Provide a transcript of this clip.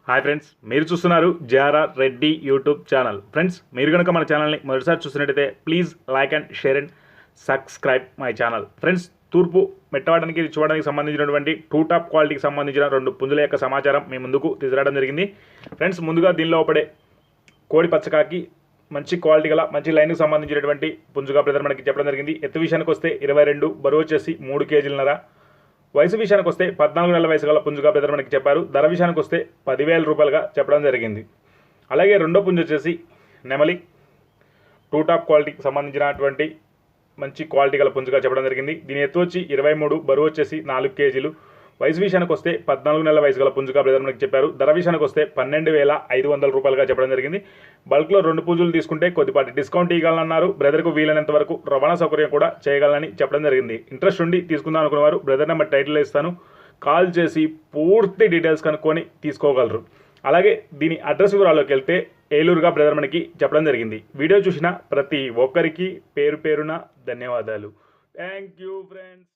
Hi friends, మీరు చూస్తున్నారు JRR Reddy YouTube channel. Friends, మీరు కనుక మన ఛానల్ని మొదటిసారి చూస్తున్నట్టయితే please like and share and subscribe my channel. Friends, తూర్పు మెట్టవాడానికి చూడడానికి సంబంధించినటువంటి టూ టాప్ క్వాలిటీకి సంబంధించిన 2 పుంజుల యొక్క సమాచారం మీ ముందుకు తీసుకురావడం జరిగింది. ఫ్రెండ్స్, ముందుగా దీనిలో పడే కోడి పచ్చకాకి మంచి క్వాలిటీ గల మంచి లైన్కి సంబంధించినటువంటి పుంజుగా బ్రదర్ మనకి చెప్పడం జరిగింది. ఎత్తు విషయానికి వస్తే 22, బరువు వచ్చేసి 3 కేజీలన్నర. వయసు విషయానికి వస్తే 14 నెలల వయసు గల పుంజుగా బ్రదర్ మనకి చెప్పారు. ధర విషయానికి వస్తే 10,000 రూపాయలుగా చెప్పడం జరిగింది. అలాగే రెండో పుంజు వచ్చేసి నెమలి టూ టాప్ క్వాలిటీకి సంబంధించినటువంటి మంచి క్వాలిటీ గల పుంజుగా చెప్పడం జరిగింది. దీని ఎత్తు వచ్చి 23, బరువు వచ్చేసి 4 కేజీలు. వయసు విషయానికి వస్తే 14 నెలల వయసు గల పుంజుగా బ్రదర్ మనకి చెప్పారు. ధర విషయానికి వస్తే 12,500 రూపాయలుగా చెప్పడం జరిగింది. బల్క్లో 2 పుంజులు తీసుకుంటే కొద్దిపాటి డిస్కౌంట్ ఇవ్వాలన్నారు. బ్రదర్కు వీలైనంత వరకు రవాణా సౌకర్యం కూడా చేయగలనని చెప్పడం జరిగింది. ఇంట్రెస్ట్ ఉండి తీసుకుందాం అనుకున్నవారు బ్రదర్ నెంబర్ టైటిల్ ఇస్తాను, కాల్ చేసి పూర్తి డీటెయిల్స్ కనుక్కొని తీసుకోగలరు. అలాగే దీని అడ్రస్ వివరాల్లోకి వెళ్తే ఏలూరుగా బ్రదర్ మనకి చెప్పడం జరిగింది. వీడియో చూసిన ప్రతి ఒక్కరికి పేరు పేరున ధన్యవాదాలు. Thank you friends.